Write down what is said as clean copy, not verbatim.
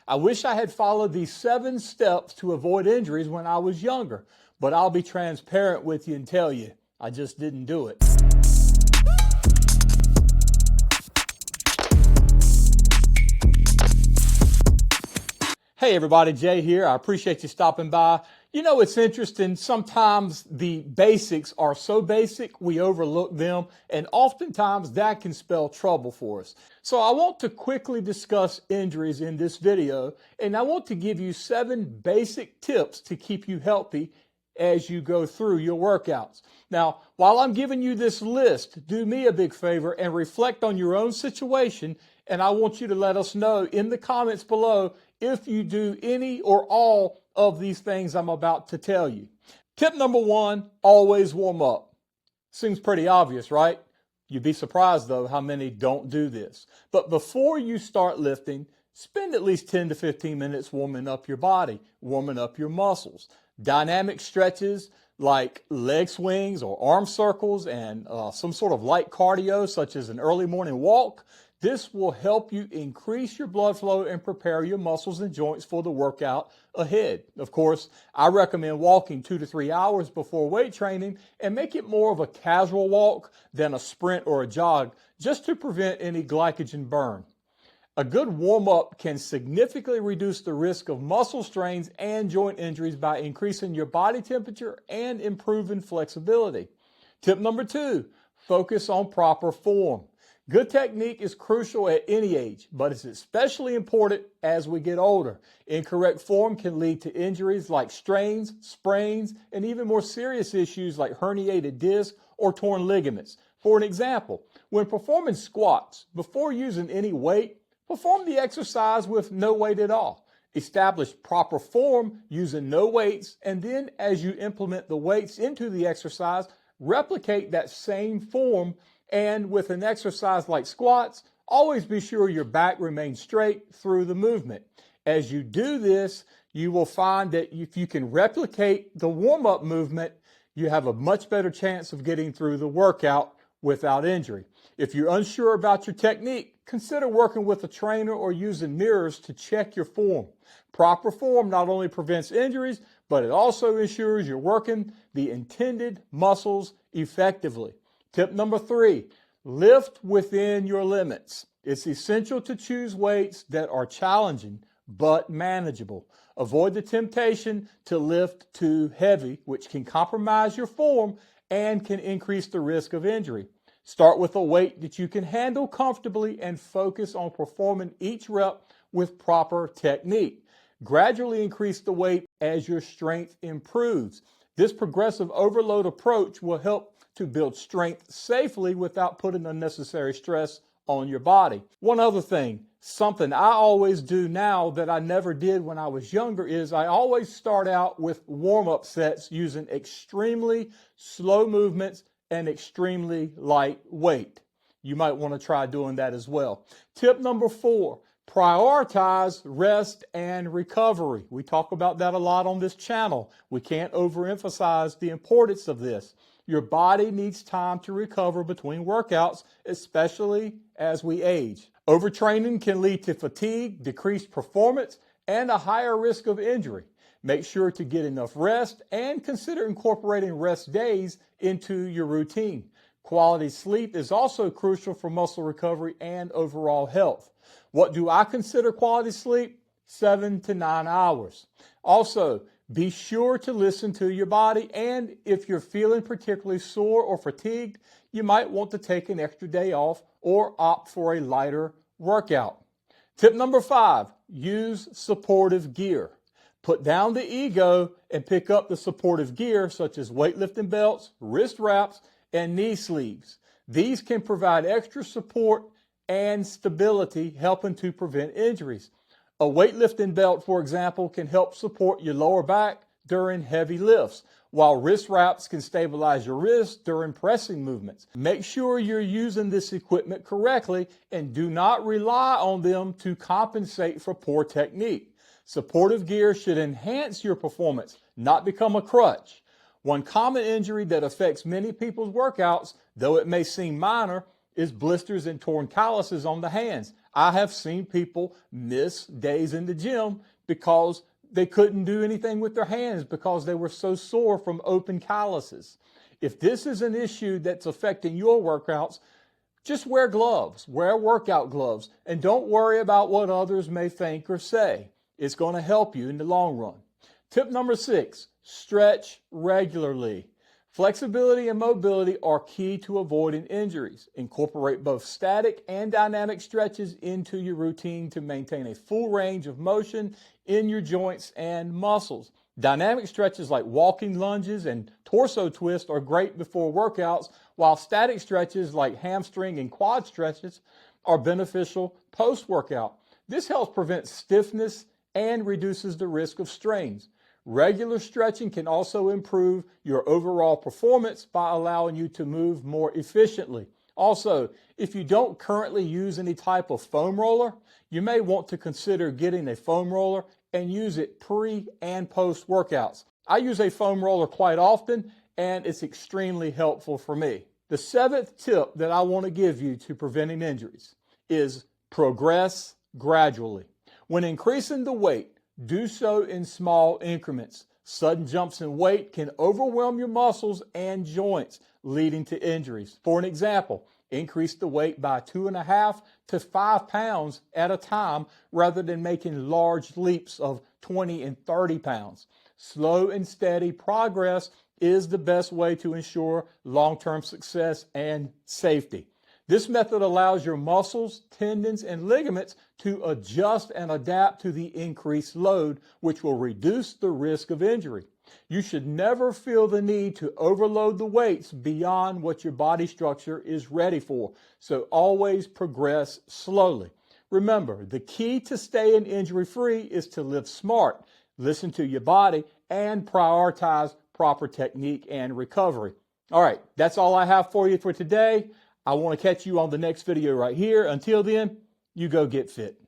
I wish I had followed these 7 steps to avoid injuries when I was younger, but I'll be transparent with you and tell you, I just didn't do it. Hey everybody, Jay here. I appreciate you stopping by. You know, it's interesting. Sometimes the basics are so basic, we overlook them, and oftentimes that can spell trouble for us. So I want to quickly discuss injuries in this video, and I want to give you 7 basic tips to keep you healthy as you go through your workouts. Now, while I'm giving you this list, do me a big favor and reflect on your own situation, and I want you to let us know in the comments below if you do any or all of these things I'm about to tell you. Tip number 1, always warm up. Seems pretty obvious, right? You'd be surprised though how many don't do this. But before you start lifting, spend at least 10 to 15 minutes warming up your body, warming up your muscles. Dynamic stretches like leg swings or arm circles and some sort of light cardio such as an early morning walk. This will help you increase your blood flow and prepare your muscles and joints for the workout ahead. Of course, I recommend walking 2 to 3 hours before weight training and make it more of a casual walk than a sprint or a jog just to prevent any glycogen burn. A good warm-up can significantly reduce the risk of muscle strains and joint injuries by increasing your body temperature and improving flexibility. Tip number 2, focus on proper form. Good technique is crucial at any age, but it's especially important as we get older. Incorrect form can lead to injuries like strains, sprains, and even more serious issues like herniated disc or torn ligaments. For an example, when performing squats, before using any weight, perform the exercise with no weight at all. Establish proper form using no weights, and then as you implement the weights into the exercise, replicate that same form. And with an exercise like squats, always be sure your back remains straight through the movement. As you do this, you will find that if you can replicate the warm-up movement, you have a much better chance of getting through the workout without injury. If you're unsure about your technique, consider working with a trainer or using mirrors to check your form. Proper form not only prevents injuries, but it also ensures you're working the intended muscles effectively. Tip number 3, lift within your limits. It's essential to choose weights that are challenging but manageable. Avoid the temptation to lift too heavy, which can compromise your form and can increase the risk of injury. Start with a weight that you can handle comfortably and focus on performing each rep with proper technique. Gradually increase the weight as your strength improves. This progressive overload approach will help to build strength safely without putting unnecessary stress on your body. One other thing, something I always do now that I never did when I was younger is I always start out with warm-up sets using extremely slow movements and extremely light weight. You might want to try doing that as well. Tip number 4, prioritize rest and recovery. We talk about that a lot on this channel. We can't overemphasize the importance of this. Your body needs time to recover between workouts, especially as we age. Overtraining can lead to fatigue, decreased performance, and a higher risk of injury. Make sure to get enough rest and consider incorporating rest days into your routine. Quality sleep is also crucial for muscle recovery and overall health. What do I consider quality sleep? 7 to 9 hours. Also, be sure to listen to your body, and if you're feeling particularly sore or fatigued, you might want to take an extra day off or opt for a lighter workout. Tip number 5, use supportive gear. Put down the ego and pick up the supportive gear such as weightlifting belts, wrist wraps, and knee sleeves. These can provide extra support and stability, helping to prevent injuries. A weightlifting belt, for example, can help support your lower back during heavy lifts, while wrist wraps can stabilize your wrists during pressing movements. Make sure you're using this equipment correctly and do not rely on them to compensate for poor technique. Supportive gear should enhance your performance, not become a crutch. One common injury that affects many people's workouts, though it may seem minor, is blisters and torn calluses on the hands. I have seen people miss days in the gym because they couldn't do anything with their hands because they were so sore from open calluses. If this is an issue that's affecting your workouts, just wear gloves, wear workout gloves, and don't worry about what others may think or say. It's going to help you in the long run. Tip number 6, stretch regularly. Flexibility and mobility are key to avoiding injuries. Incorporate both static and dynamic stretches into your routine to maintain a full range of motion in your joints and muscles. Dynamic stretches like walking lunges and torso twists are great before workouts, while static stretches like hamstring and quad stretches are beneficial post-workout. This helps prevent stiffness and reduces the risk of strains. Regular stretching can also improve your overall performance by allowing you to move more efficiently. Also, if you don't currently use any type of foam roller, you may want to consider getting a foam roller and use it pre and post workouts. I use a foam roller quite often, and it's extremely helpful for me. The 7th tip that I want to give you to preventing injuries is progress gradually. When increasing the weight, do so in small increments. Sudden jumps in weight can overwhelm your muscles and joints, leading to injuries. For an example, increase the weight by 2.5 to 5 pounds at a time rather than making large leaps of 20 and 30 pounds. Slow and steady progress is the best way to ensure long-term success and safety. This method allows your muscles, tendons, and ligaments to adjust and adapt to the increased load, which will reduce the risk of injury. You should never feel the need to overload the weights beyond what your body structure is ready for, so always progress slowly. Remember, the key to staying injury-free is to live smart, listen to your body, and prioritize proper technique and recovery. All right, that's all I have for you for today. I want to catch you on the next video right here. Until then, you go get fit.